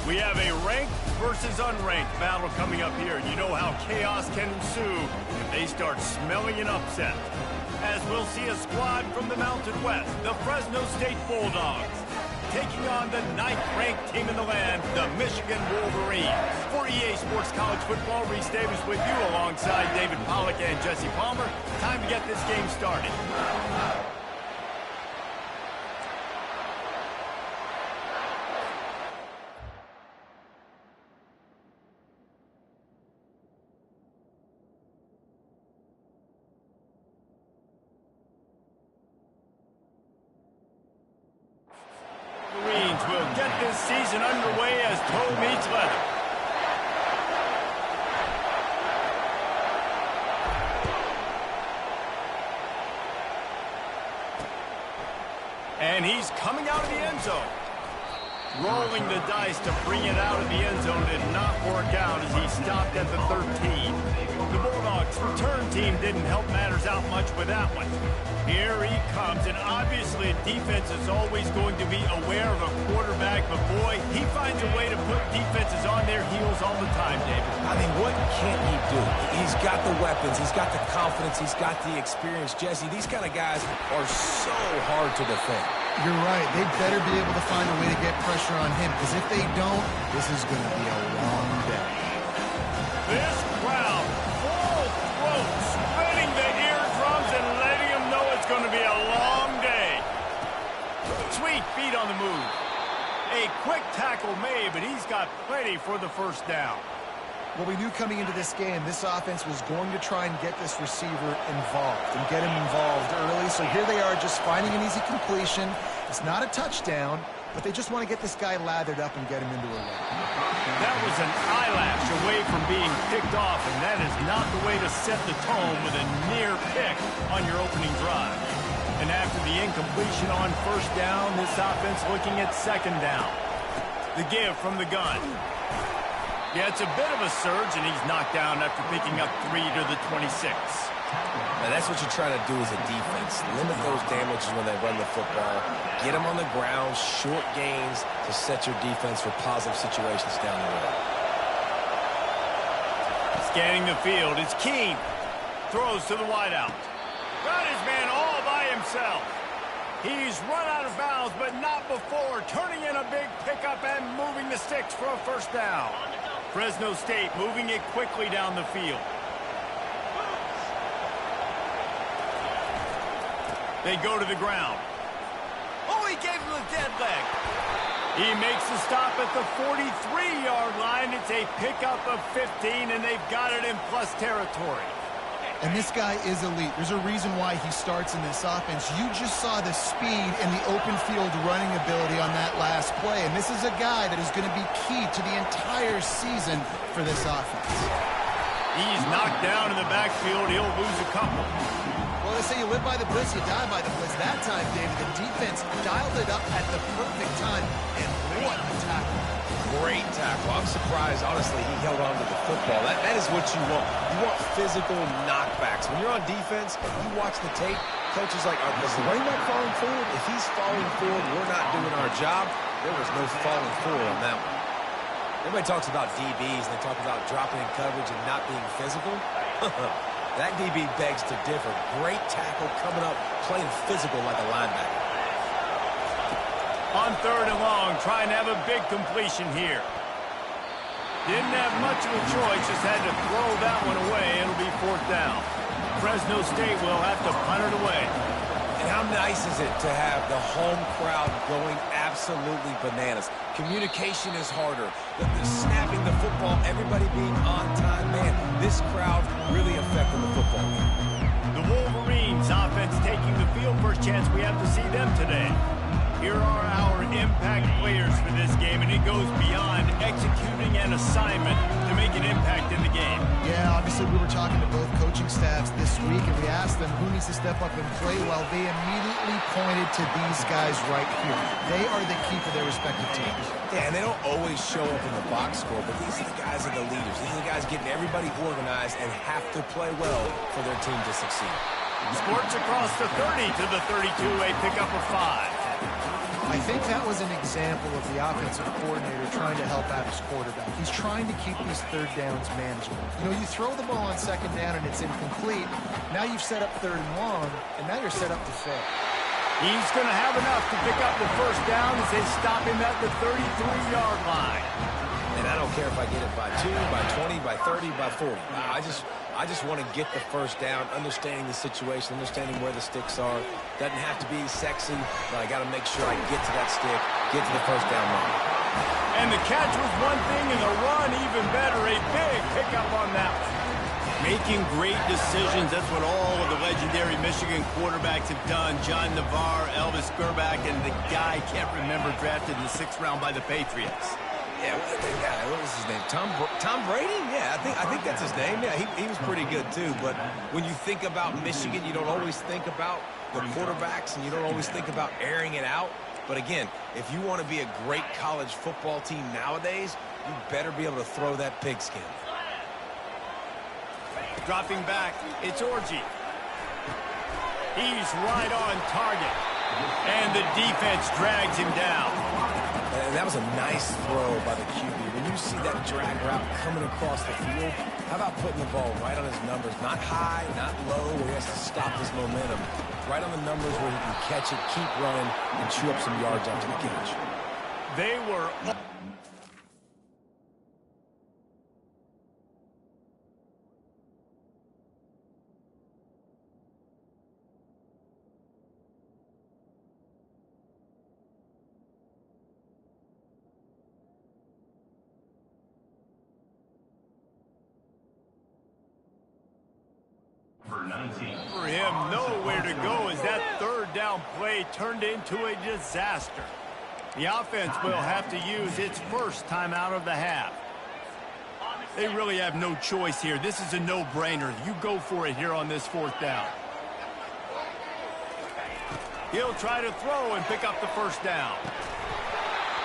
We have a ranked versus unranked battle coming up here. You know how chaos can ensue if they start smelling an upset. As we'll see a squad from the Mountain West, the Fresno State Bulldogs, taking on the 9th-ranked team in the land, the Michigan Wolverines. For EA Sports College Football, Reese Davis with you alongside David Pollack and Jesse Palmer. Time to get this game started. Will get this season underway as toe meets leather. And he's coming out of the end zone. Rolling the dice to bring it out of the end zone did not work out as he stopped at the 13. The Bulldogs return team didn't help matters out much with that one. Here he comes, and obviously a defense is always going to be aware of a quarterback, but boy, he finds a way to put defenses on their heels all the time, David. I mean, what can't he do? He's got the weapons, he's got the confidence, he's got the experience. Jesse, these kind of guys are so hard to defend. You're right. They better be able to find a way to get pressure on him, because if they don't, this is going to be a long day. This crowd, full throat, splitting the eardrums and letting them know it's going to be a long day. Sweet feet on the move. A quick tackle made, but he's got plenty for the first down. Well, we knew coming into this game, this offense was going to try and get this receiver involved and get him involved early. So here they are just finding an easy completion. It's not a touchdown, but they just want to get this guy lathered up and get him into a run. That was an eyelash away from being picked off, and that is not the way to set the tone with a near pick on your opening drive. And after the incompletion on first down, this offense looking at second down. The give from the gun. Yeah, it's a bit of a surge, and he's knocked down after picking up 3 to the 26. Now, that's what you're trying to do as a defense. Limit those damages when they run the football. Get them on the ground, short gains to set your defense for positive situations down the road. Scanning the field, it's Keene. Throws to the wideout. Got his man all by himself. He's run out of bounds, but not before turning in a big pickup and moving the sticks for a first down. Fresno State moving it quickly down the field. They go to the ground. Oh, he gave him a dead leg. He makes the stop at the 43-yard line. It's a pickup of 15, and they've got it in plus territory. And this guy is elite. There's a reason why he starts in this offense. You just saw the speed and the open field running ability on that last play. And this is a guy that is going to be key to the entire season for this offense. He's knocked down in the backfield. He'll lose a couple. Well, they say you live by the blitz, you die by the blitz. That time, David, the defense dialed it up at the perfect time. And what a tackle. Great tackle. I'm surprised, honestly, he held on to the football. That is what you want. You want physical knockbacks. When you're on defense, you watch the tape, coach is like, is the running back falling forward? If he's falling forward, we're not doing our job. There was no falling forward on that one. Everybody talks about DBs, and they talk about dropping in coverage and not being physical. That DB begs to differ. Great tackle coming up, playing physical like a linebacker. On third and long, trying to have a big completion here. Didn't have much of a choice, just had to throw that one away. It'll be fourth down. Fresno State will have to punt it away. And how nice is it to have the home crowd going absolutely bananas? Communication is harder. The snapping the football, everybody being on time. Man, this crowd really affecting the football game. The Wolverines offense taking the field. First chance we have to see them today. Here are our impact players for this game, and it goes beyond executing an assignment to make an impact in the game. Yeah, obviously we were talking to both coaching staffs this week, and we asked them who needs to step up and play well. They immediately pointed to these guys right here. They are the key for their respective teams. Yeah, and they don't always show up in the box score, but these are the guys that are the leaders. These are the guys getting everybody organized and have to play well for their team to succeed. Sports across the 30 to the 32, a pickup of 5. I think that was an example of the offensive coordinator trying to help out his quarterback. He's trying to keep these third downs manageable. You know, you throw the ball on second down and it's incomplete. Now you've set up third and long, and now you're set up to fail. He's going to have enough to pick up the first down as they stop him at the 33-yard line. And I don't care if I get it by 2, by 20, by 30, by 40. I just want to get the first down, understanding the situation, understanding where the sticks are. Doesn't have to be sexy, but I got to make sure I get to that stick, get to the first down line. And the catch was one thing, and the run even better. A big pickup on that one. Making great decisions, that's what all of the legendary Michigan quarterbacks have done. John Navarre, Elvis Grbac, and the guy I can't remember drafted in the 6th round by the Patriots. Yeah, what was his name? Tom Brady? Yeah, I think that's his name. Yeah, he was pretty good too. But when you think about Michigan, you don't always think about the quarterbacks, and you don't always think about airing it out. But again, if you want to be a great college football team nowadays, you better be able to throw that pigskin. Dropping back, it's Orji. He's right on target. And the defense drags him down. And that was a nice throw by the QB. When you see that drag route coming across the field, how about putting the ball right on his numbers? Not high, not low, where he has to stop his momentum. Right on the numbers where he can catch it, keep running, and chew up some yards after the catch. They were... For him, nowhere to go as that third down play turned into a disaster. The offense will have to use its first timeout of the half. They really have no choice here. This is a no-brainer. You go for it here on this 4th down. He'll try to throw and pick up the first down.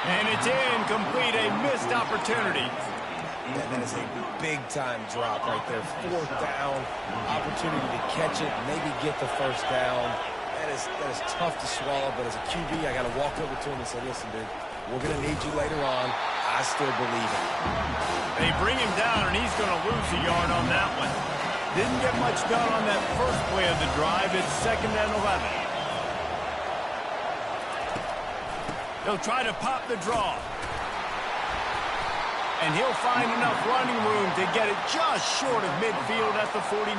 And it's incomplete, a missed opportunity. That is a big-time drop right there. 4th down, opportunity to catch it, maybe get the first down. That is tough to swallow, but as a QB, I got to walk over to him and say, listen, dude, we're going to need you later on. I still believe in you. They bring him down, and he's going to lose a yard on that one. Didn't get much done on that first play of the drive. It's 2nd and 11. They'll try to pop the draw. And he'll find enough running room to get it just short of midfield at the 49.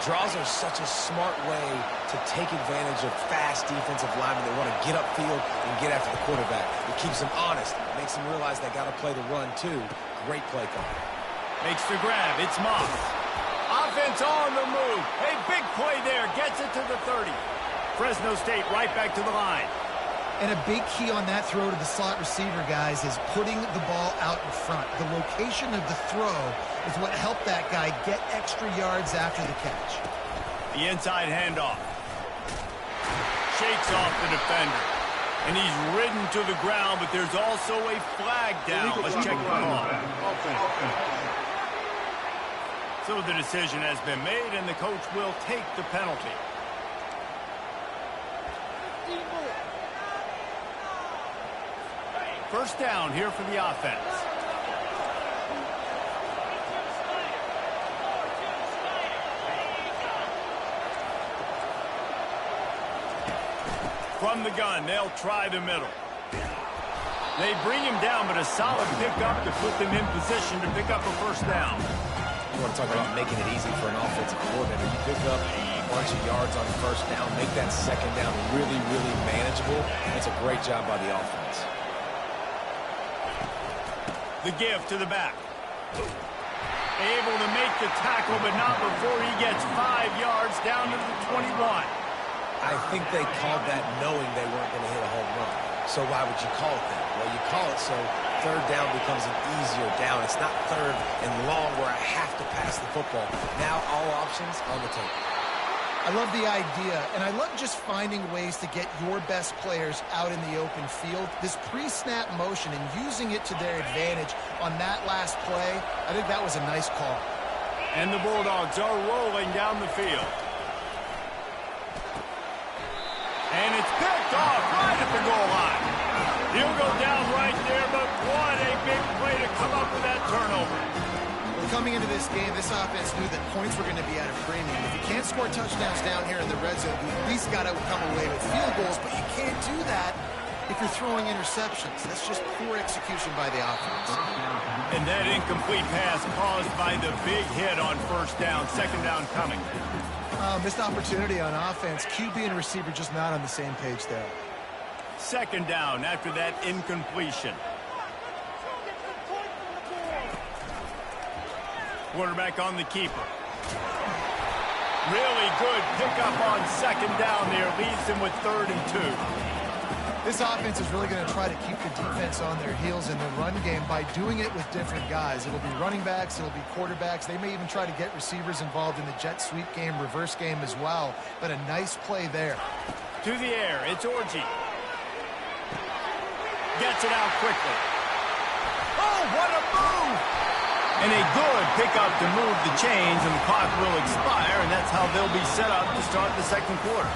Draws are such a smart way to take advantage of fast defensive linemen that want to get upfield and get after the quarterback. It keeps them honest. It makes them realize they got to play the run, too. Great play call. Makes the grab. It's Moss. Offense on the move. A big play there. Gets it to the 30. Fresno State right back to the line. And a big key on that throw to the slot receiver, guys, is putting the ball out in front. The location of the throw is what helped that guy get extra yards after the catch. The inside handoff. Shakes off the defender. And he's ridden to the ground, but there's also a flag down. Let's check the call. So the decision has been made, and the coach will take the penalty. First down here for the offense. From the gun, they'll try the middle. They bring him down, but a solid pickup to put them in position to pick up a first down. You want to talk about making it easy for an offensive coordinator. You pick up a bunch of yards on first down, make that second down really, really manageable. That's a great job by the offense. The give to the back. Able to make the tackle, but not before he gets 5 yards down to the 21. I think they called that knowing they weren't going to hit a home run. So why would you call it that? Well, you call it so third down becomes an easier down. It's not third and long where I have to pass the football. Now all options on the table. I love the idea, and I love just finding ways to get your best players out in the open field. This pre-snap motion and using it to their advantage on that last play, I think that was a nice call. And the Bulldogs are rolling down the field. And it's picked picked off right at the goal line. He'll go down right there, but what a big play to come up with that turnover. Well, coming into this game, this offense knew that points were going to be at a premium. If you can't score touchdowns down here in the red zone, you at least got to come away with field goals, but you can't do that if you're throwing interceptions. That's just poor execution by the offense. And that incomplete pass caused by the big hit on first down, second down coming. Missed opportunity on offense. QB and receiver just not on the same page there. Second down after that incompletion. Quarterback on the keeper. Really good pickup on second down there. Leaves them with 3rd and 2. This offense is really going to try to keep the defense on their heels in the run game by doing it with different guys. It'll be running backs, it'll be quarterbacks. They may even try to get receivers involved in the jet sweep game, reverse game as well. But a nice play there. To the air, it's Orji. Gets it out quickly. Oh, what a move! And a good pickup to move the chains, and the clock will expire, and that's how they'll be set up to start the second quarter.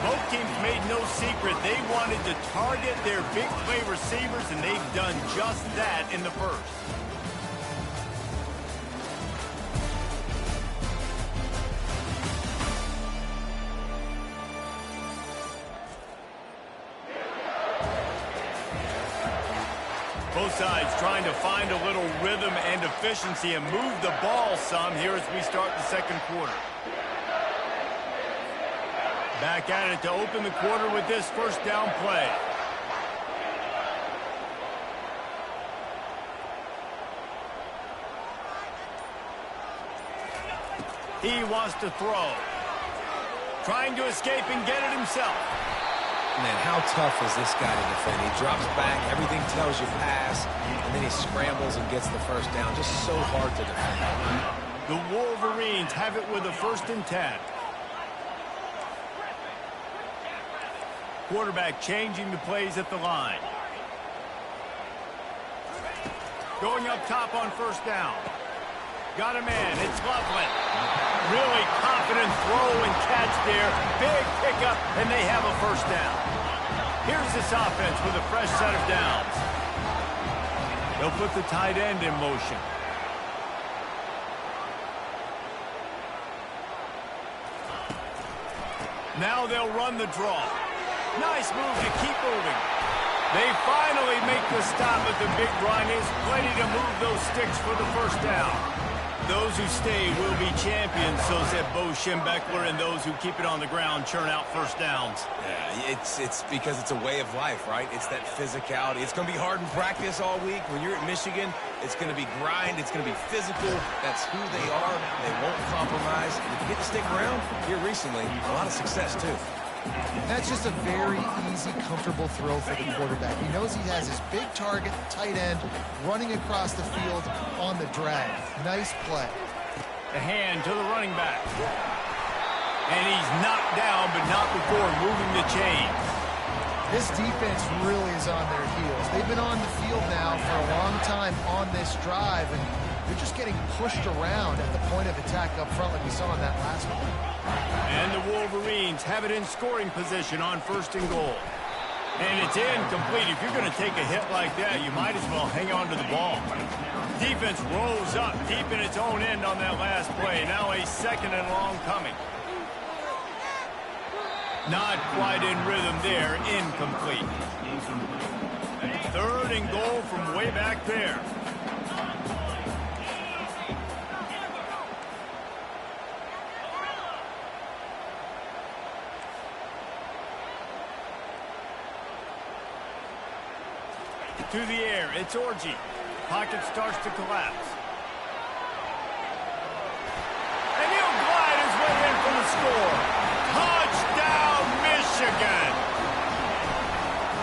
Both teams made no secret they wanted to target their big play receivers, and they've done just that in the first. Both sides trying to find a little rhythm and efficiency and move the ball some here as we start the second quarter. Back at it to open the quarter with this first down play. He wants to throw. Trying to escape and get it himself. Man, how tough is this guy to defend? He drops back, everything tells you pass, and then he scrambles and gets the first down. Just so hard to defend. The Wolverines have it with a 1st and 10. Quarterback changing the plays at the line. Going up top on first down. Got a man. It's Loveland. Really confident throw and catch there. Big pickup, and they have a first down. Here's this offense with a fresh set of downs. They'll put the tight end in motion. Now they'll run the draw. Nice move to keep moving. They finally make the stop at the big run. Is plenty to move those sticks for the first down. Those who stay will be champions, so said Bo Schembechler, and those who keep it on the ground churn out first downs. Yeah, it's because it's a way of life, right? It's that physicality. It's going to be hard in practice all week. When you're at Michigan, it's going to be grind. It's going to be physical. That's who they are. They won't compromise. And if you get to stick around here recently, a lot of success, too. That's just a very easy, comfortable throw for the quarterback. He knows he has his big target, tight end, running across the field on the drag. Nice play. The hand to the running back. And he's knocked down, but not before moving the chains. This defense really is on their heels. They've been on the field now for a long time on this drive, and they're just getting pushed around at the point of attack up front like we saw in that last one. And the Wolverines have it in scoring position on 1st and goal. And it's incomplete. If you're going to take a hit like that, you might as well hang on to the ball. Defense rolls up deep in its own end on that last play. Now a 2nd and long coming. Not quite in rhythm there. Incomplete. 3rd and goal from way back there. To the air, it's Orji. Pocket starts to collapse. And he'll glide his way in for the score. Touchdown, Michigan!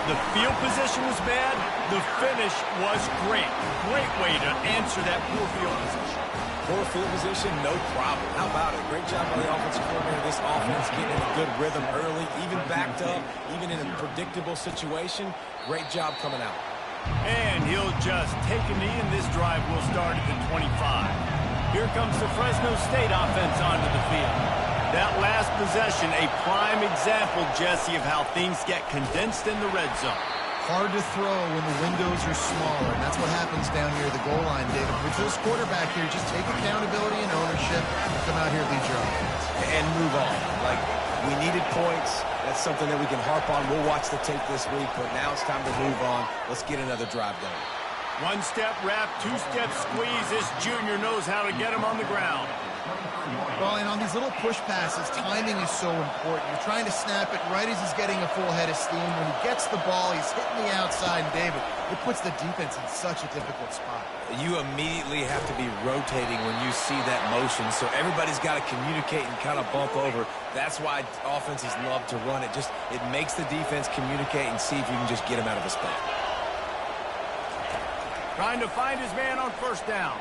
The field position was bad. The finish was great. Great way to answer that poor field position. Poor field position, no problem. How about it? Great job by the offensive coordinator. This offense getting in a good rhythm early, even backed up, even in a predictable situation. Great job coming out. And he'll just take a knee, and this drive will start at the 25. Here comes the Fresno State offense onto the field. That last possession, a prime example, Jesse, of how things get condensed in the red zone. Hard to throw when the windows are smaller, and that's what happens down here at the goal line, David. With this quarterback here, just take accountability and ownership and come out here and lead your offense. And move on. Like, we needed points. That's something that we can harp on. We'll watch the tape this week, but now it's time to move on. Let's get another drive going. One-step wrap, two-step squeeze. This junior knows how to get him on the ground. Well, and on these little push passes, timing is so important. You're trying to snap it right as he's getting a full head of steam. When he gets the ball, he's hitting the outside, and David, it puts the defense in such a difficult spot. You immediately have to be rotating when you see that motion, so everybody's got to communicate and kind of bump over. That's why offenses love to run it. It makes the defense communicate and see if you can just get him out of a spot. Trying to find his man on first down.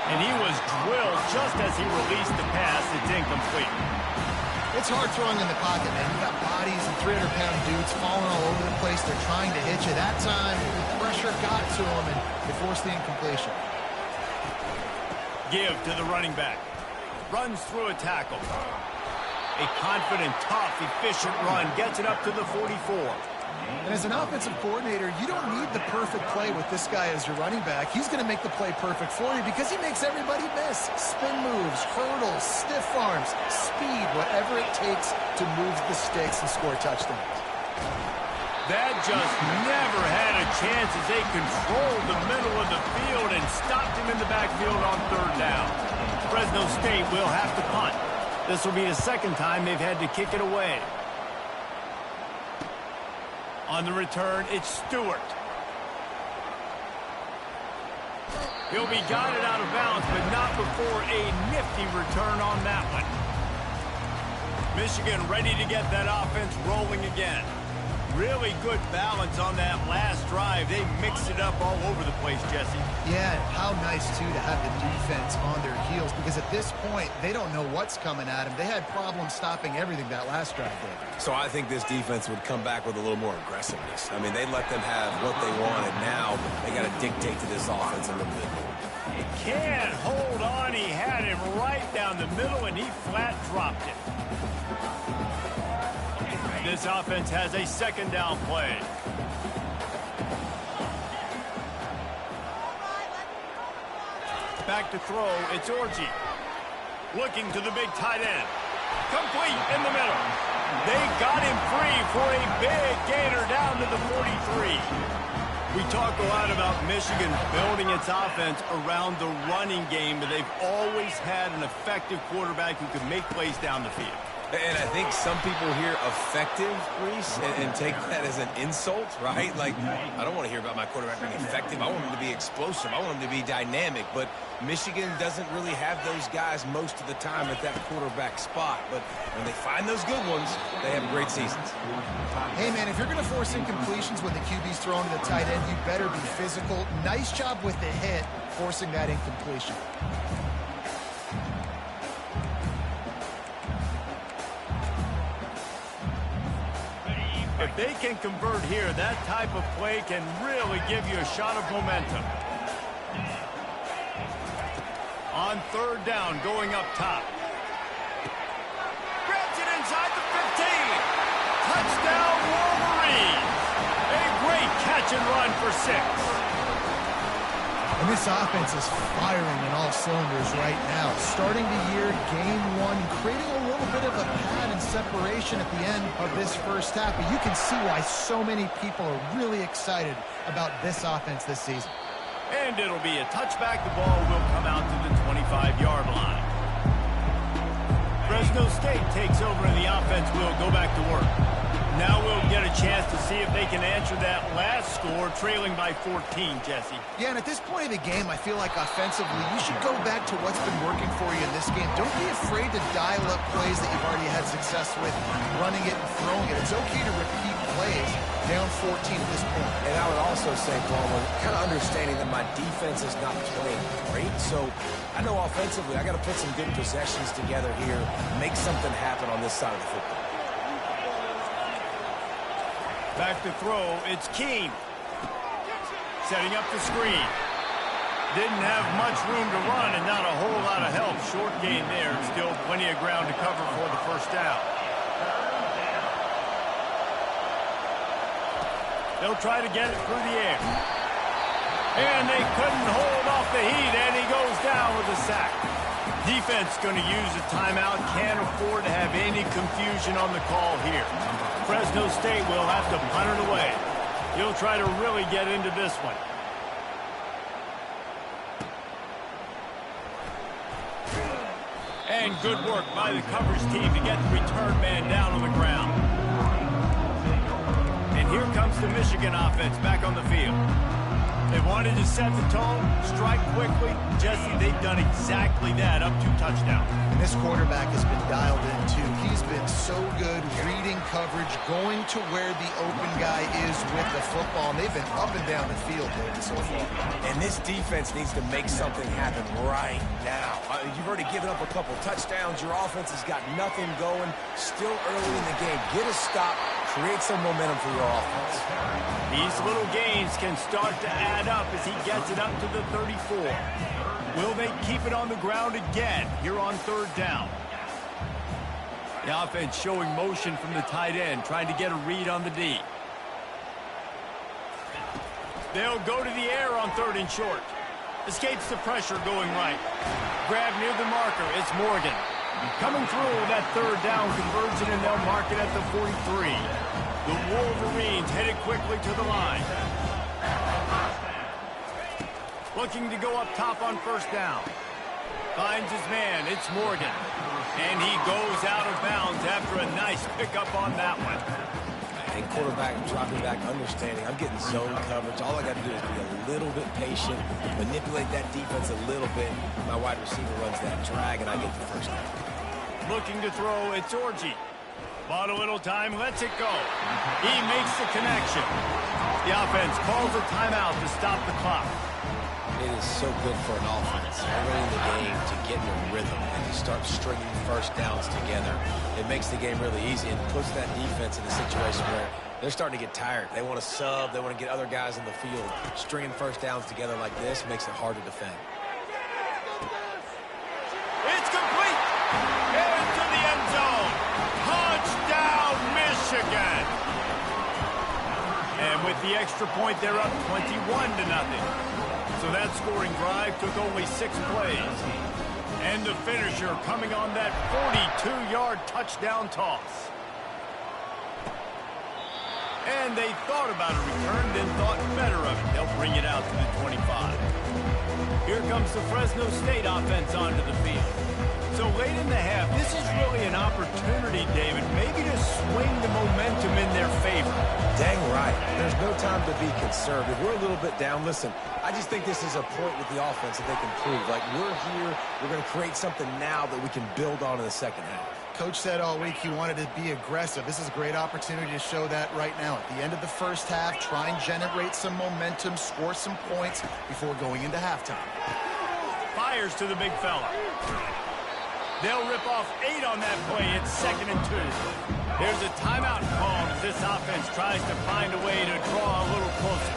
And he was drilled just as he released the pass. It's incomplete. It's hard throwing in the pocket, man. You got bodies and 300-pound dudes falling all over the place. They're trying to hit you. That time, the pressure got to him, and it forced the incompletion. Give to the running back. Runs through a tackle. A confident, tough, efficient run. Gets it up to the 44. And as an offensive coordinator, you don't need the perfect play with this guy as your running back. He's going to make the play perfect for you because he makes everybody miss. Spin moves, hurdles, stiff arms, speed, whatever it takes to move the sticks and score touchdowns. That just never had a chance as they controlled the middle of the field and stopped him in the backfield on third down. Fresno State will have to punt. This will be the second time they've had to kick it away. On the return, it's Stewart. He'll be guided out of bounds, but not before a nifty return on that one. Michigan ready to get that offense rolling again. Really good balance on that last drive. They mixed it up all over the place, Jesse. Yeah, and how nice, too, to have the defense on their heels because at this point, they don't know what's coming at them. They had problems stopping everything that last drive did. So I think this defense would come back with a little more aggressiveness. I mean, they let them have what they wanted. Now they got to dictate to this offense a little bit more. He can't hold on. He had him right down the middle, and he flat dropped it. This offense has a second down play. Back to throw, it's Orji. Looking to the big tight end. Complete in the middle. They got him free for a big gainer down to the 43. We talk a lot about Michigan building its offense around the running game, but they've always had an effective quarterback who can make plays down the field. And I think some people hear effective, Reese, and take that as an insult, right? Like, I don't want to hear about my quarterback being effective. I want him to be explosive. I want him to be dynamic. But Michigan doesn't really have those guys most of the time at that quarterback spot. But when they find those good ones, they have great seasons. Hey, man, if you're going to force incompletions when the QB's throwing to the tight end, you better be physical. Nice job with the hit, forcing that incompletion. If they can convert here, that type of play can really give you a shot of momentum. On third down, going up top. Grabs it inside the 15. Touchdown, Wolverines. A great catch and run for 6. And this offense is firing in all cylinders right now. Starting the year, game one, creating a little bit of a pad and separation at the end of this first half. But you can see why so many people are really excited about this offense this season. And it'll be a touchback. The ball will come out to the 25-yard line. Fresno State takes over and the offense will go back to work. Now we'll get a chance to see if they can answer that last score, trailing by 14, Jesse. Yeah, and at this point of the game, I feel like offensively, you should go back to what's been working for you in this game. Don't be afraid to dial up plays that you've already had success with, running it and throwing it. It's okay to repeat plays down 14 at this point. And I would also say, Palmer, kind of understanding that my defense is not playing great, so I know offensively I got to put some good possessions together here, make something happen on this side of the football. Back to throw, it's Keene. Setting up the screen. Didn't have much room to run and not a whole lot of help. Short gain there. Still plenty of ground to cover for the first down. They'll try to get it through the air. And they couldn't hold off the heat, and he goes down with a sack. Defense going to use a timeout. Can't afford to have any confusion on the call here. Fresno State will have to punt it away. He'll try to really get into this one. And good work by the coverage team to get the return man down on the ground. And here comes the Michigan offense back on the field. They wanted to set the tone, strike quickly. Jesse, they've done exactly that, up 2 touchdowns. And this quarterback has been dialed in, too. He's been so good reading coverage, going to where the open guy is with the football. And they've been up and down the field, David, so far. And this defense needs to make something happen right now. You've already given up a couple touchdowns. Your offense has got nothing going. Still early in the game. Get a stop. Create some momentum for your offense. These little gains can start to add up as he gets it up to the 34. Will they keep it on the ground again here on 3rd down? The offense showing motion from the tight end, trying to get a read on the D. They'll go to the air on 3rd and short. Escapes the pressure going right. Grab near the marker. It's Morgan. Coming through that 3rd down conversion, and they'll mark it at the 43. The Wolverines headed quickly to the line. Looking to go up top on 1st down. Finds his man. It's Morgan. And he goes out of bounds after a nice pickup on that one. And quarterback dropping back, understanding I'm getting zone coverage. All I got to do is be a little bit patient, manipulate that defense a little bit. My wide receiver runs that drag, and I get the 1st down. Looking to throw, it's Orji. Bought a little time, lets it go. He makes the connection. The offense calls a timeout to stop the clock. It is so good for an offense early in the game to get in a rhythm and to start stringing 1st downs together. It makes the game really easy and puts that defense in a situation where they're starting to get tired. They want to sub. They want to get other guys in the field. Stringing 1st downs together like this makes it hard to defend. It's complete. Into the end zone. Touchdown, Michigan. And with the extra point, they're up 21-0. So that scoring drive took only 6 plays. And the finisher coming on that 42-yard touchdown toss. And they thought about a return, then thought better of it. They'll bring it out to the 25. Here comes the Fresno State offense onto the field. So late in the half, this is really an opportunity, David, maybe to swing the momentum in their favor. Dang right. There's no time to be conservative. We're a little bit down. Listen, I just think this is a point with the offense that they can prove. Like, we're here, we're going to create something now that we can build on in the 2nd half. Coach said all week he wanted to be aggressive. This is a great opportunity to show that right now. At the end of the 1st half, try and generate some momentum, score some points before going into halftime. Fires to the big fella. They'll rip off 8 on that play. It's 2nd and 2. There's a timeout called as this offense tries to find a way to draw a little closer.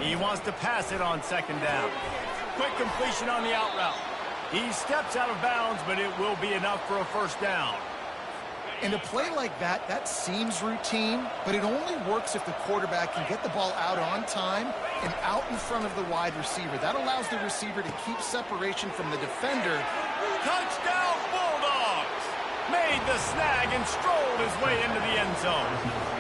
He wants to pass it on 2nd down. Quick completion on the out route. He steps out of bounds, but it will be enough for a 1st down. In a play like that, that seems routine, but it only works if the quarterback can get the ball out on time and out in front of the wide receiver. That allows the receiver to keep separation from the defender. Touchdown, Bulldogs! Made the snag and strolled his way into the end zone.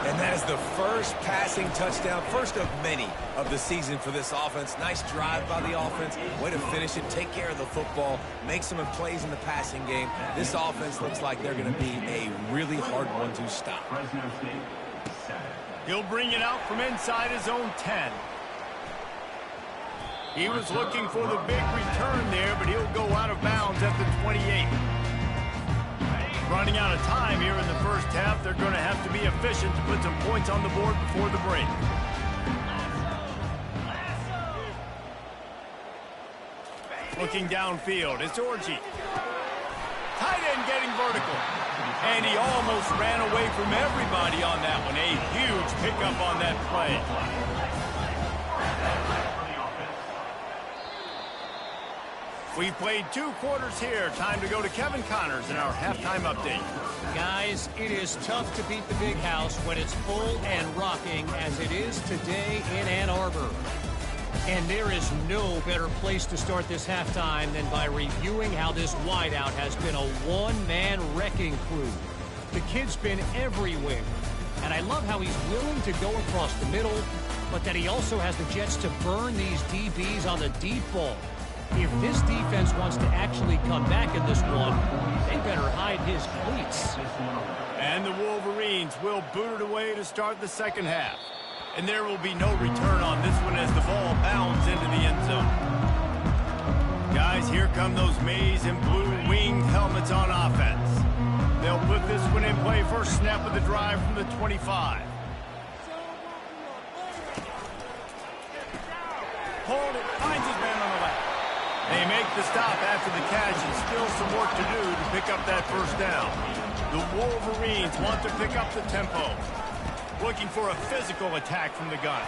And that is the first passing touchdown, first of many of the season for this offense. Nice drive by the offense. Way to finish it, take care of the football, make some plays in the passing game. This offense looks like they're going to be a really hard one to stop. He'll bring it out from inside his own 10. He was looking for the big return there, but he'll go out of bounds at the 28. Running out of time here in the 1st half. They're going to have to be efficient to put some points on the board before the break. Looking downfield, it's Orji. Tight end getting vertical. And he almost ran away from everybody on that one. A huge pickup on that play. We've played 2 quarters here. Time to go to Kevin Connors in our halftime update. Guys, it is tough to beat the Big House when it's full and rocking as it is today in Ann Arbor. And there is no better place to start this halftime than by reviewing how this wideout has been a one-man wrecking crew. The kid's been everywhere, and I love how he's willing to go across the middle, but that he also has the jets to burn these DBs on the deep ball. If this defense wants to actually come back in this one, they better hide his cleats. And the Wolverines will boot it away to start the second half. And there will be no return on this one as the ball bounds into the end zone. Guys, here come those maize and blue winged helmets on offense. They'll put this one in play first snap of the drive from the 25. Hold it, finds his man on the left. They make the stop after the catch and still some work to do to pick up that first down. The Wolverines want to pick up the tempo. Looking for a physical attack from the gun.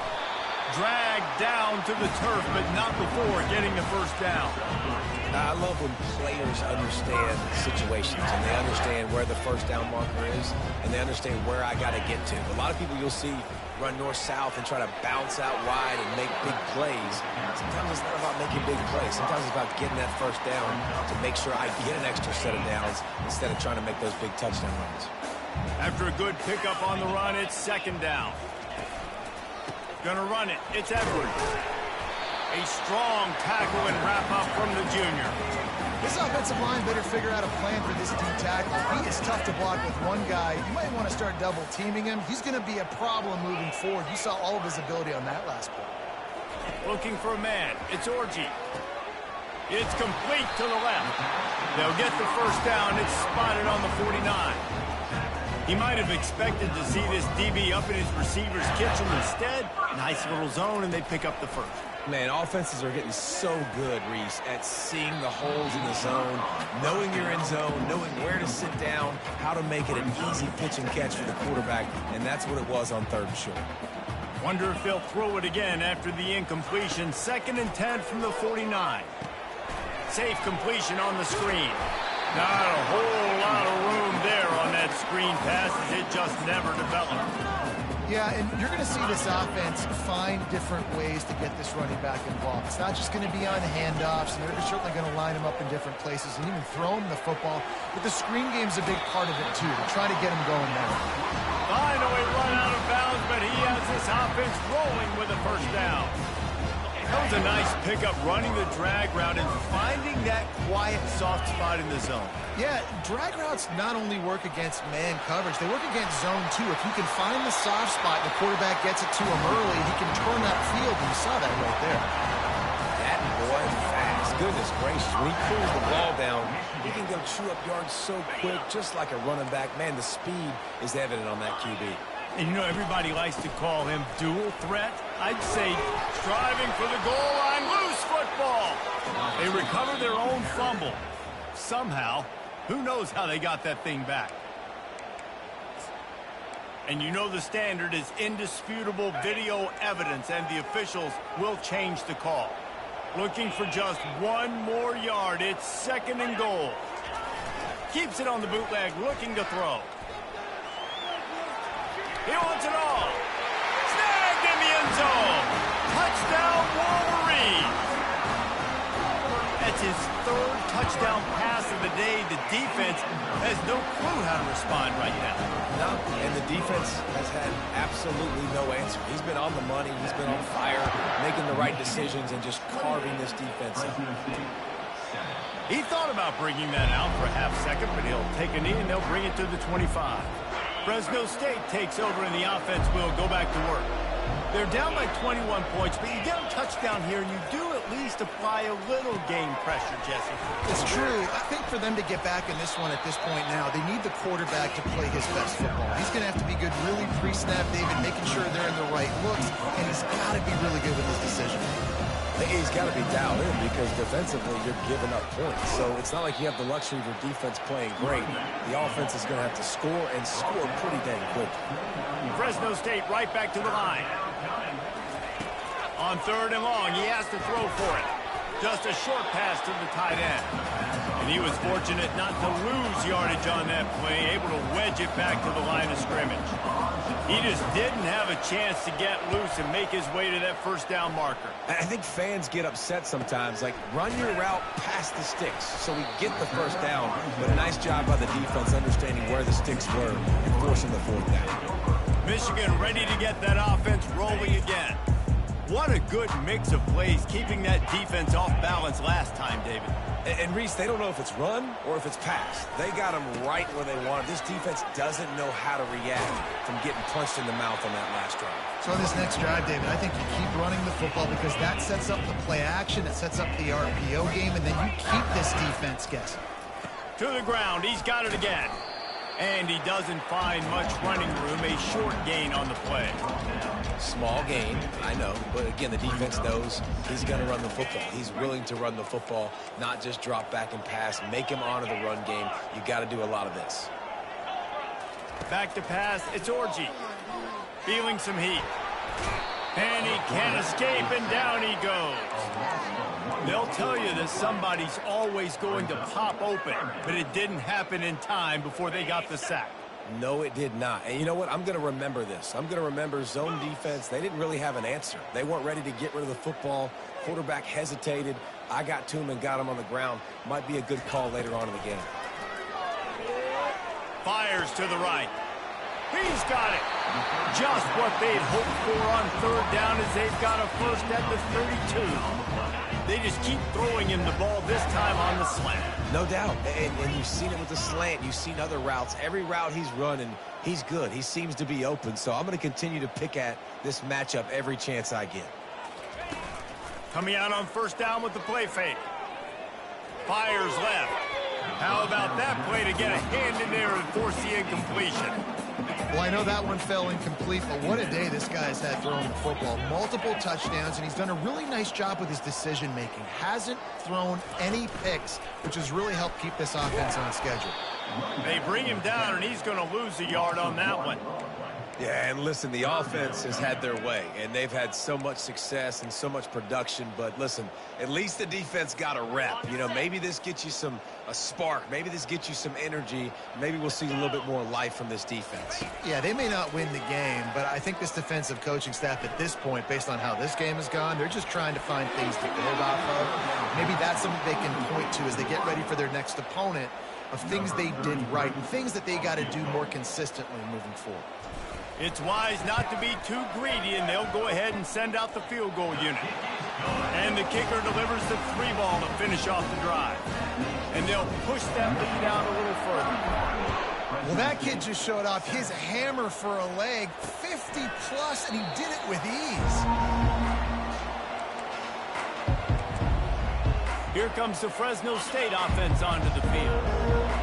Dragged down to the turf, but not before getting the first down. I love when players understand situations and they understand where the first down marker is and they understand where I got to get to. A lot of people you'll see run north-south and try to bounce out wide and make big plays. Sometimes it's not about making big plays. Sometimes it's about getting that first down to make sure I get an extra set of downs instead of trying to make those big touchdown runs. After a good pickup on the run, it's second down. Gonna run it. It's Edwards. A strong tackle and wrap-up from the junior. This offensive line better figure out a plan for this D tackle. He is tough to block with one guy. You might want to start double-teaming him. He's going to be a problem moving forward. You saw all of his ability on that last play. Looking for a man. It's Orji. It's complete to the left. They'll get the first down. It's spotted on the 49. He might have expected to see this DB up in his receiver's kitchen. Instead, nice little zone, and they pick up the first. Man, offenses are getting so good, Reese, at seeing the holes in the zone, knowing you're in zone, knowing where to sit down, how to make it an easy pitch and catch for the quarterback, and that's what it was on 3rd and short. Wonder if they'll throw it again after the incompletion. 2nd and 10 from the 49. Safe completion on the screen. Not a whole lot of room there on that screen pass as it just never developed. Yeah, and you're going to see this offense find different ways to get this running back involved. It's not just going to be on handoffs, and they're certainly going to line him up in different places and even throw him the football. But the screen game's a big part of it, too. They're trying to get him going now. Finally run out of bounds, but he has this offense rolling with a first down. That was a nice pickup, running the drag route and finding that quiet, soft spot in the zone. Yeah, drag routes not only work against man coverage, they work against zone, too. If he can find the soft spot and the quarterback gets it to him early, he can turn that field, and you saw that right there. That boy fast. Goodness gracious. When he pulls the ball down, he can go chew up yards so quick, just like a running back. Man, the speed is evident on that QB. And you know, everybody likes to call him dual threat. I'd say striving for the goal line, loose football. They recover their own fumble. Somehow, who knows how they got that thing back. And you know the standard is indisputable video evidence, and the officials will change the call. Looking for just one more yard. It's 2nd and goal. Keeps it on the bootleg, looking to throw. He wants it all. Snagged in the end zone. Touchdown, Wolverines. That's his 3rd touchdown pass of the day. The defense has no clue how to respond right now. No, and the defense has had absolutely no answer. He's been on the money. He's been on fire, making the right decisions and just carving this defense up. He thought about bringing that out for a half second, but he'll take a knee and they'll bring it to the 25. Fresno State takes over and the offense will go back to work. They're down by 21 points, but you get a touchdown here and you do at least apply a little game pressure, Jesse. It's true. I think for them to get back in this one at this point now, they need the quarterback to play his best football. He's going to have to be good really pre-snap, David, making sure they're in the right looks, and he's got to be really good with his decision. He's got to be dialed in because defensively you're giving up points. So it's not like you have the luxury of your defense playing great. The offense is going to have to score and score pretty dang quick. Fresno State right back to the line. On 3rd and long, he has to throw for it. Just a short pass to the tight end. And he was fortunate not to lose yardage on that play, able to wedge it back to the line of scrimmage. He just didn't have a chance to get loose and make his way to that first down marker. I think fans get upset sometimes. Like, run your route past the sticks so we get the first down. But a nice job by the defense understanding where the sticks were and forcing the fourth down. Michigan ready to get that offense rolling again. What a good mix of plays, keeping that defense off balance last time, David. And Reese, they don't know if it's run or if it's pass. They got them right where they want it. This defense doesn't know how to react from getting punched in the mouth on that last drive. So on this next drive, David, I think you keep running the football because that sets up the play action, it sets up the RPO game, and then you keep this defense guessing. To the ground, he's got it again. And he doesn't find much running room, a short gain on the play. Small gain, I know, but again, the defense knows he's going to run the football. He's willing to run the football, not just drop back and pass, make him honor the run game. You got to do a lot of this. Back to pass, it's Orji. Feeling some heat. And he can't escape, and down he goes. They'll tell you that somebody's always going to pop open, but it didn't happen in time before they got the sack. No, it did not. And you know what? I'm going to remember this. I'm going to remember zone defense. They didn't really have an answer. They weren't ready to get rid of the football. Quarterback hesitated. I got to him and got him on the ground. Might be a good call later on in the game. Fires to the right. He's got it. Just what they'd hoped for on third down as they've got a first at the 32. They just keep throwing him the ball, this time on the slant. No doubt. And you've seen it with the slant. You've seen other routes. Every route he's running, he's good. He seems to be open. So I'm going to continue to pick at this matchup every chance I get. Coming out on first down with the play fake. Fires left. How about that play to get a hand in there and force the incompletion? Well, I know that one fell incomplete, but what a day this guy's had throwing the football. Multiple touchdowns, and he's done a really nice job with his decision-making. Hasn't thrown any picks, which has really helped keep this offense on schedule. They bring him down, and he's going to lose a yard on that one. Yeah, and listen, the offense has had their way, and they've had so much success and so much production. But listen, at least the defense got a rep. You know, maybe this gets you a spark. Maybe this gets you some energy. Maybe we'll see a little bit more life from this defense. Yeah, they may not win the game, but I think this defensive coaching staff at this point, based on how this game has gone, they're just trying to find things to build off of. Maybe that's something they can point to as they get ready for their next opponent, of things they did right and things that they got to do more consistently moving forward. It's wise not to be too greedy, and they'll go ahead and send out the field goal unit. And the kicker delivers the 3-ball to finish off the drive. And they'll push that lead out a little further. Well, that kid just showed off his hammer for a leg, 50-plus, and he did it with ease. Here comes the Fresno State offense onto the field.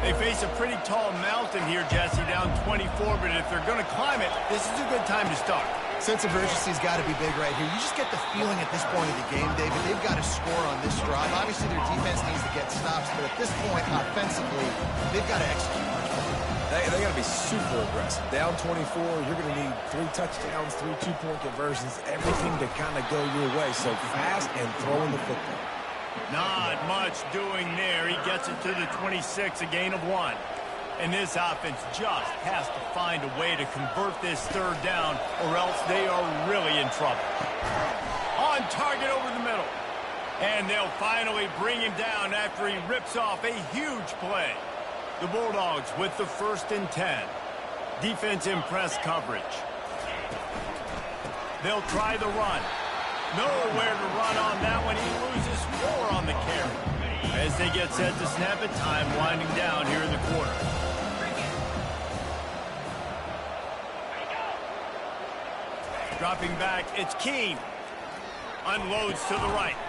They face a pretty tall mountain here, Jesse, down 24, but if they're going to climb it, this is a good time to start. Sense of urgency's got to be big right here. You just get the feeling at this point of the game, David, they've got to score on this drive. Obviously, their defense needs to get stops, but at this point, offensively, they've got to execute much better. They got to be super aggressive. Down 24, you're going to need 3 touchdowns, 3 two-point conversions, everything to kind of go your way. So fast and throwing the football. Not much doing there. He gets it to the 26, a gain of 1. And this offense just has to find a way to convert this third down, or else they are really in trouble. On target over the middle. And they'll finally bring him down after he rips off a huge play. The Bulldogs with the 1st and 10. Defense in press coverage. They'll try the run. Nowhere to run on that one. He loses 4 on the carry. As they get set to snap it, time winding down here in the quarter. Dropping back, it's Keene. Unloads to the right.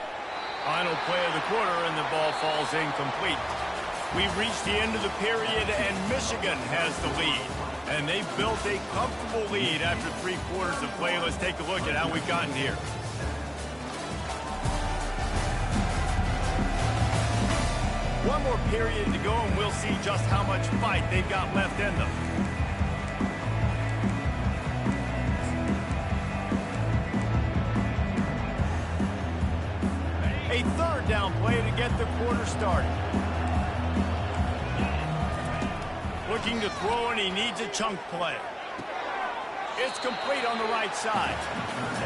Final play of the quarter, and the ball falls incomplete. We've reached the end of the period, and Michigan has the lead. And they've built a comfortable lead after 3 quarters of play. Let's take a look at how we've gotten here. One more period to go, and we'll see just how much fight they've got left in them. A 3rd third down play to get the quarter started. Looking to throw, and he needs a chunk play. It's complete on the right side.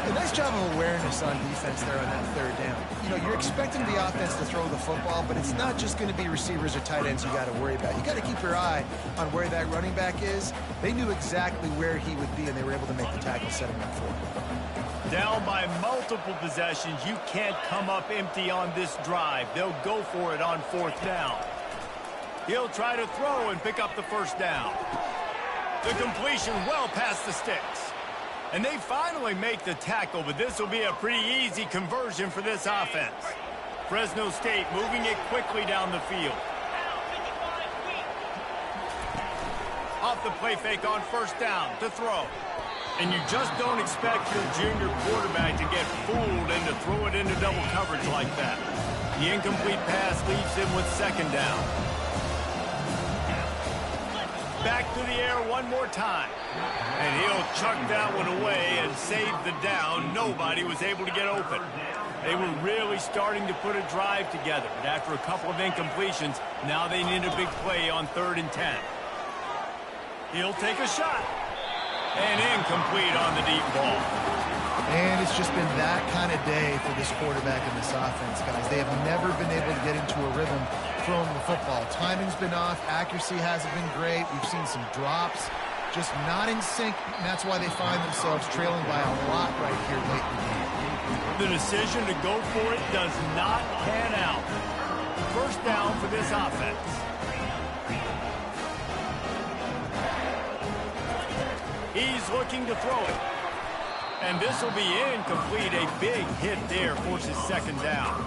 A nice job of awareness on defense there on that third down. You know, you're expecting the offense to throw the football, but it's not just going to be receivers or tight ends you got to worry about. You got to keep your eye on where that running back is. They knew exactly where he would be, and they were able to make the tackle, set him up for it. Down by multiple possessions, you can't come up empty on this drive. They'll go for it on fourth down. He'll try to throw and pick up the first down. The completion well past the sticks. And they finally make the tackle, but this will be a pretty easy conversion for this offense. Fresno State moving it quickly down the field. Off the play fake on first down to throw. And you just don't expect your junior quarterback to get fooled and to throw it into double coverage like that. The incomplete pass leaves him with second down. Back to the air one more time. And he'll chuck that one away and save the down. Nobody was able to get open. They were really starting to put a drive together. But after a couple of incompletions, now they need a big play on 3rd and 10. He'll take a shot. And incomplete on the deep ball. And it's just been that kind of day for this quarterback and this offense, guys. They have never been able to get into a rhythm throwing the football. Timing's been off. Accuracy hasn't been great. We've seen some drops. Just not in sync, and that's why they find themselves trailing by a lot right here late in the game. The decision to go for it does not pan out. First down for this offense. He's looking to throw it. And this will be incomplete. A big hit there forces second down.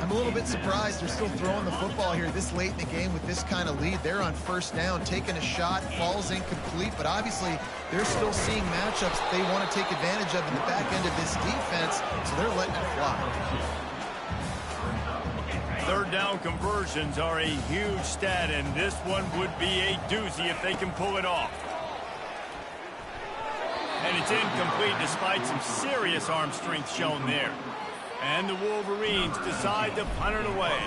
I'm a little bit surprised they're still throwing the football here this late in the game with this kind of lead. They're on first down, taking a shot, falls incomplete, but obviously they're still seeing matchups they want to take advantage of in the back end of this defense, so they're letting it fly. Third down conversions are a huge stat, and this one would be a doozy if they can pull it off. And it's incomplete despite some serious arm strength shown there. And the Wolverines decide to punt it away.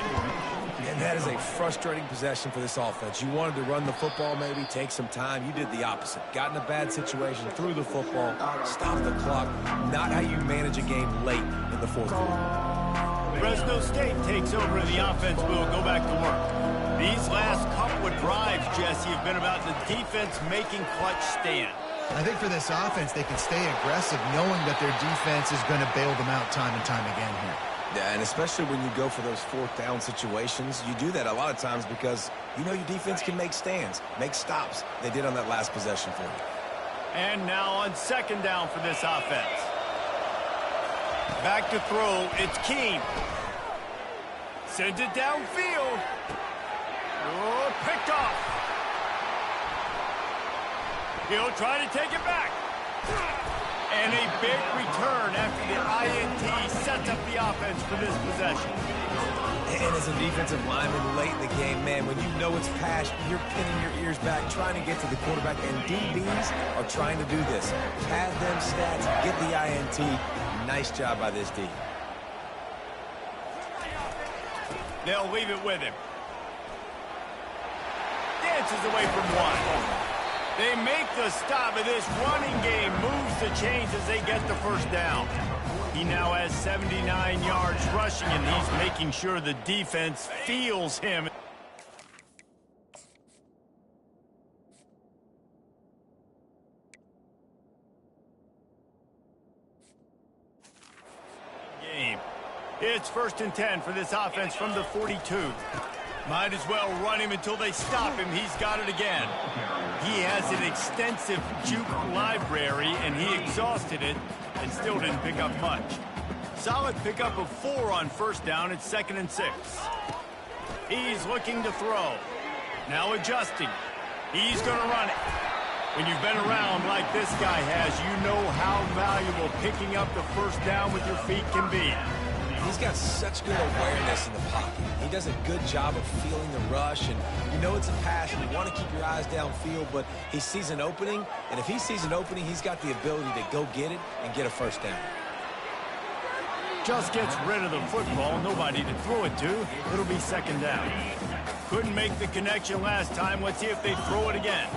And that is a frustrating possession for this offense. You wanted to run the football, maybe take some time. You did the opposite. Got in a bad situation, threw the football, stopped the clock. Not how you manage a game late in the fourth quarter. Fresno State takes over and the offense will go back to work. These last couple of drives, Jesse, have been about the defense making clutch stand. I think for this offense, they can stay aggressive knowing that their defense is going to bail them out time and time again here. Yeah, and especially when you go for those fourth down situations, you do that a lot of times because you know your defense can make stands, make stops. They did on that last possession for you. And now on second down for this offense. Back to throw, it's Keene. Sends it downfield. Oh, picked off. He'll try to take it back. And a big return after the INT sets up the offense for this possession. And as a defensive lineman late in the game, man, when you know it's passed, you're pinning your ears back, trying to get to the quarterback, and DBs are trying to do this. Pad them stats, get the INT. Nice job by this D. They'll leave it with him. Dances away from one. They make the stop, and this running game moves the chains as they get the first down. He now has 79 yards rushing, and he's making sure the defense feels him. Game. It's 1st and 10 for this offense from the 42. Might as well run him until they stop him. He's got it again. He has an extensive juke library, and he exhausted it and still didn't pick up much. Solid pickup of 4 on first down. It's 2nd and 6. He's looking to throw. Now adjusting. He's going to run it. When you've been around like this guy has, you know how valuable picking up the first down with your feet can be. He's got such good awareness in the pocket. He does a good job of feeling the rush, and you know it's a pass, and you want to keep your eyes downfield, but he sees an opening, and if he sees an opening, he's got the ability to go get it and get a first down. Just gets rid of the football, nobody to throw it to. It'll be second down. Couldn't make the connection last time. Let's see if they throw it again.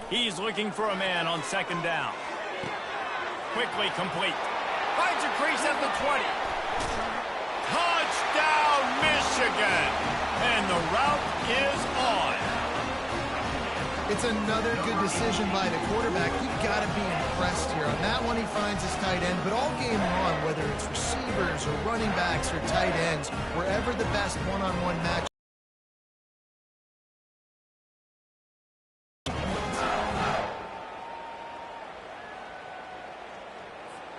He's looking for a man on second down. Quickly complete. Finds a crease at the 20. Touchdown, Michigan! And the route is on. It's another good decision by the quarterback. You've got to be impressed here. On that one, he finds his tight end. But all game long, whether it's receivers or running backs or tight ends, wherever the best one-on-one match.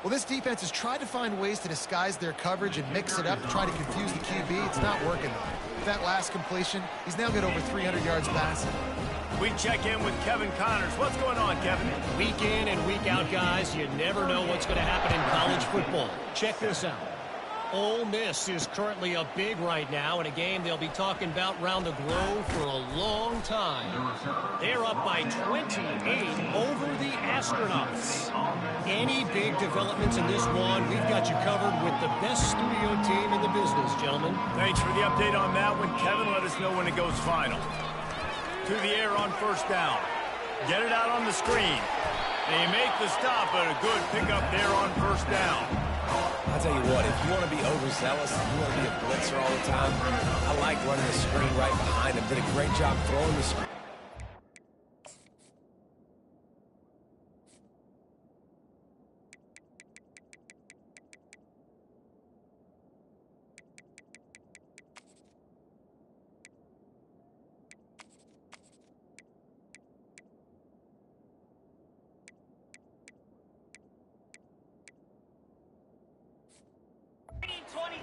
Well, this defense has tried to find ways to disguise their coverage and mix it up to try to confuse the QB. It's not working, though. With that last completion, he's now got over 300 yards passing. We check in with Kevin Connors. What's going on, Kevin? Week in and week out, guys, you never know what's going to happen in college football. Check this out. Ole Miss is currently up big right now in a game they'll be talking about around the globe for a long time. They're up by 28 over the Astronauts. Any big developments in this one, we've got you covered with the best studio team in the business, gentlemen. Thanks for the update on that one, Kevin. Let us know when it goes final. To the air on first down. Get it out on the screen. They make the stop, but a good pickup there on first down. I'll tell you what, if you want to be overzealous, you want to be a blitzer all the time, I like running the screen right behind him. Did a great job throwing the screen.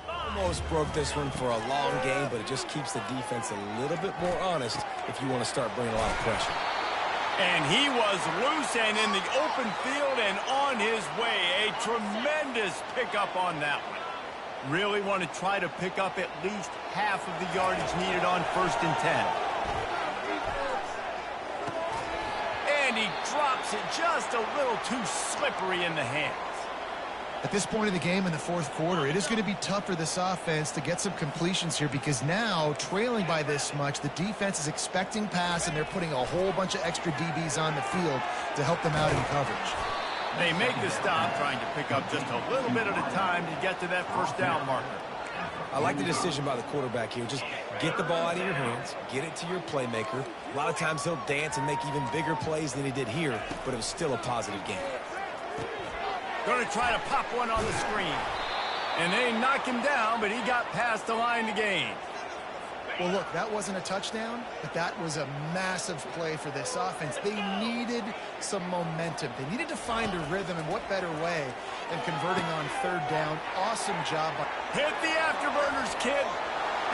Almost broke this one for a long game, but it just keeps the defense a little bit more honest if you want to start bringing a lot of pressure. And he was loose and in the open field and on his way. A tremendous pickup on that one. Really want to try to pick up at least half of the yardage needed on 1st and 10. And he drops it just a little too slippery in the hands. At this point in the game in the fourth quarter, it is going to be tough for this offense to get some completions here because now, trailing by this much, the defense is expecting pass and they're putting a whole bunch of extra DBs on the field to help them out in coverage. They make the stop, trying to pick up just a little bit at a time to get to that first down marker. I like the decision by the quarterback here. Just get the ball out of your hands, get it to your playmaker. A lot of times he'll dance and make even bigger plays than he did here, but it was still a positive game. Going to try to pop one on the screen. And they knock him down, but he got past the line to gain. Well, look, that wasn't a touchdown, but that was a massive play for this offense. They needed some momentum. They needed to find a rhythm, and what better way than converting on 3rd down. Awesome job. Hit the afterburners, kid.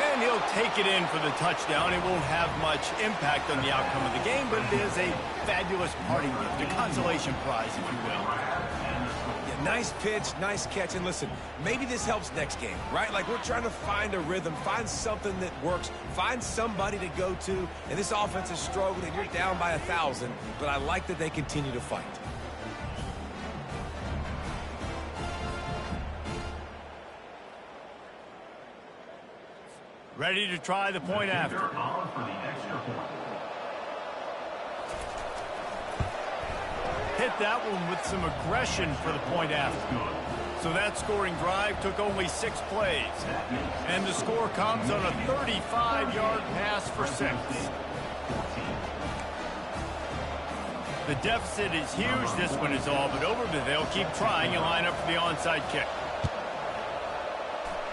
And he'll take it in for the touchdown. It won't have much impact on the outcome of the game, but it is a fabulous parting gift, a consolation prize, if you will. Nice pitch, nice catch, and listen, maybe this helps next game, right? Like we're trying to find a rhythm, find something that works, find somebody to go to, and this offense is struggling, and you're down by 1,000, but I like that they continue to fight. Ready to try the point after. Hit that one with some aggression for the point after. So that scoring drive took only 6 plays. And the score comes on a 35-yard pass for 6. The deficit is huge. This one is all but over, but they'll keep trying and line up for the onside kick.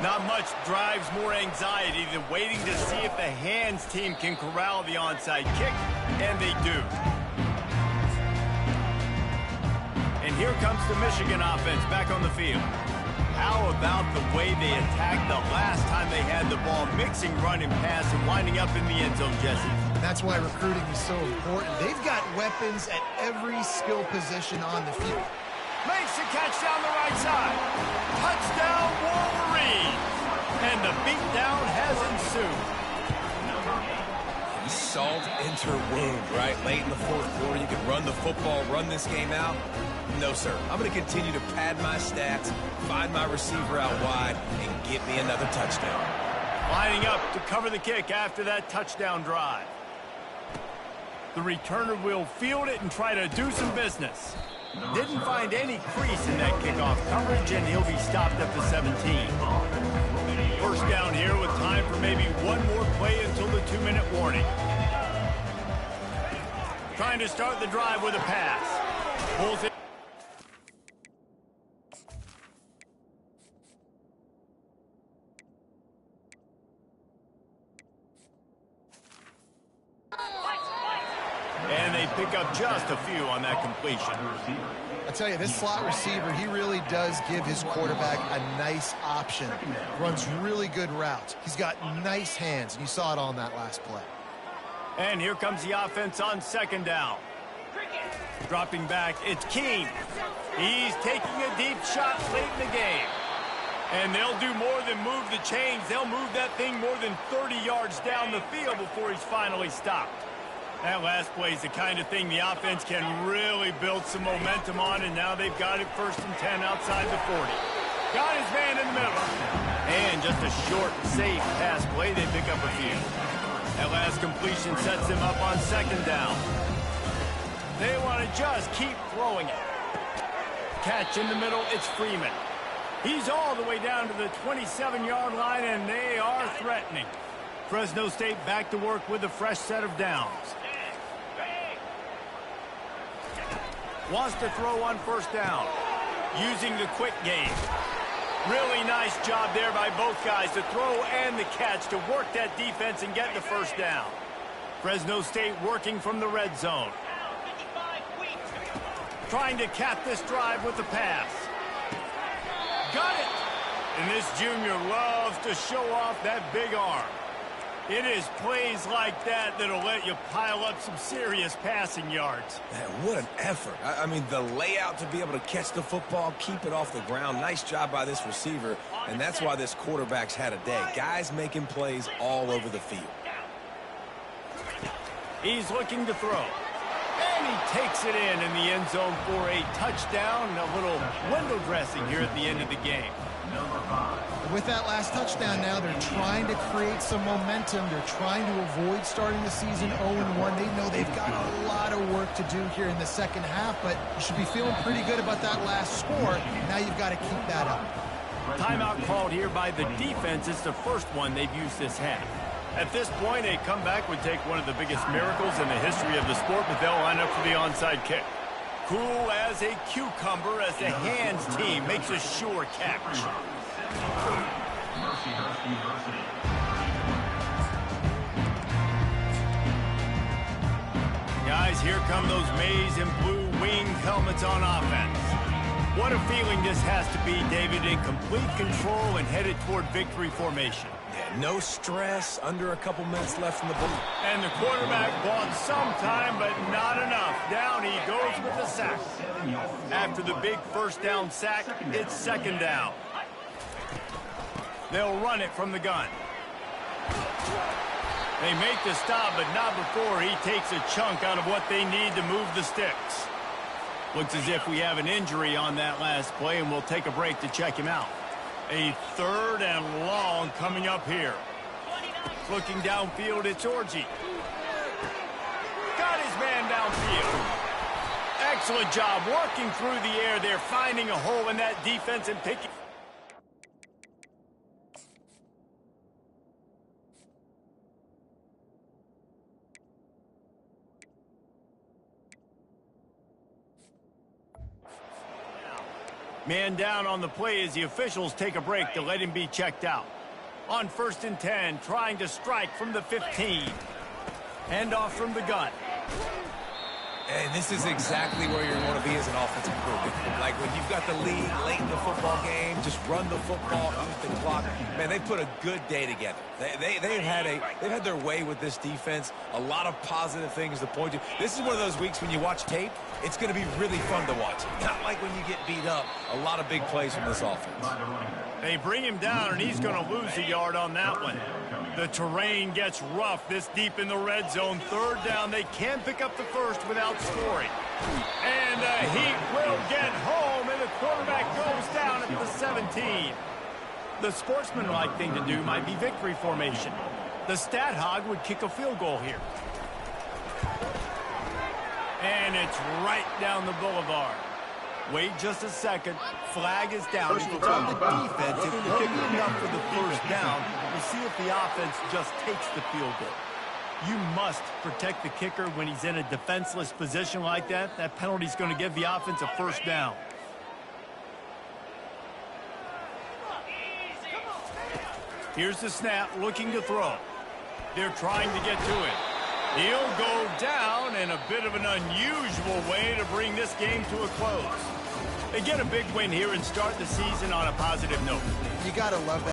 Not much drives more anxiety than waiting to see if the hands team can corral the onside kick, and they do. And here comes the Michigan offense back on the field. How about the way they attacked the last time they had the ball, mixing run and pass and winding up in the end zone, Jesse? That's why recruiting is so important. They've got weapons at every skill position on the field. Makes the catch down the right side. Touchdown, Wolverines! And the beatdown has ensued. You salt into her wound, right? Late in the fourth quarter, you can run the football, run this game out. No, sir. I'm going to continue to pad my stats, find my receiver out wide, and get me another touchdown. Lining up to cover the kick after that touchdown drive. The returner will field it and try to do some business. Didn't find any crease in that kickoff coverage, and he'll be stopped at the 17. First down here with time for maybe one more play until the 2-minute warning. Trying to start the drive with a pass. Pulls it. And they pick up just a few on that completion. I tell you, this slot receiver, he really does give his quarterback a nice option. Runs really good routes. He's got nice hands, and you saw it on that last play. And here comes the offense on second down. Dropping back, it's Keene. He's taking a deep shot late in the game. And they'll do more than move the chains. They'll move that thing more than 30 yards down the field before he's finally stopped. That last play is the kind of thing the offense can really build some momentum on, and now they've got it 1st and 10 outside the 40. Got his man in the middle. And just a short, safe pass play, they pick up a few. That last completion sets him up on second down. They want to just keep throwing it. Catch in the middle, it's Freeman. He's all the way down to the 27-yard line, and they are threatening. Fresno State back to work with a fresh set of downs. Wants to throw on first down, using the quick game. Really nice job there by both guys, the throw and the catch, to work that defense and get the first down. Fresno State working from the red zone. Trying to cap this drive with the pass. Got it! And this junior loves to show off that big arm. It is plays like that that'll let you pile up some serious passing yards. Man, what an effort. I mean, the layout to be able to catch the football, keep it off the ground. Nice job by this receiver, and that's why this quarterback's had a day. Guys making plays all over the field. He's looking to throw. And he takes it in the end zone for a touchdown. A little window dressing here at the end of the game. With that last touchdown now, they're trying to create some momentum. They're trying to avoid starting the season 0-1. They know they've got a lot of work to do here in the second half, but you should be feeling pretty good about that last score. Now you've got to keep that up. Timeout called here by the defense. It's the first one they've used this half. At this point, a comeback would take one of the biggest miracles in the history of the sport, but they'll line up for the onside kick. Cool as a cucumber as the hands team makes a sure catch. Guys, here come those maize and blue winged helmets on offense. What a feeling this has to be, David, in complete control and headed toward victory formation. Yeah, no stress, under a couple minutes left in the booth. And the quarterback bought some time, but not enough. Down he goes with the sack. After the big first down sack, it's second down. They'll run it from the gun. They make the stop, but not before he takes a chunk out of what they need to move the sticks. Looks as if we have an injury on that last play, and we'll take a break to check him out. A 3rd and long coming up here. Looking downfield, it's Orji. Got his man downfield. Excellent job working through the air there, finding a hole in that defense and picking. Man down on the play as the officials take a break to let him be checked out. On 1st and 10, trying to strike from the 15. Hand off from the gun. And this is exactly where you want to be as an offensive coordinator. Like when you've got the lead late in the football game, just run the football, use the clock. Man, they put a good day together. They've had their way with this defense. A lot of positive things to point to. This is one of those weeks when you watch tape, it's going to be really fun to watch. Not like when you get beat up. A lot of big plays from this offense. They bring him down, and he's going to lose a yard on that one. The terrain gets rough this deep in the red zone. Third down, they can pick up the first without scoring. And the Heat will get home, and the quarterback goes down at the 17. The sportsmanlike thing to do might be victory formation. The stat hog would kick a field goal here. And it's right down the boulevard. Wait just a second. Flag is down. If it's on the defense, it won't be enough for the first down. We'll see if the offense just takes the field goal. You must protect the kicker when he's in a defenseless position like that. That penalty is going to give the offense a first down. Here's the snap, looking to throw. They're trying to get to it. He'll go down in a bit of an unusual way to bring this game to a close. They get a big win here and start the season on a positive note. You got to love that.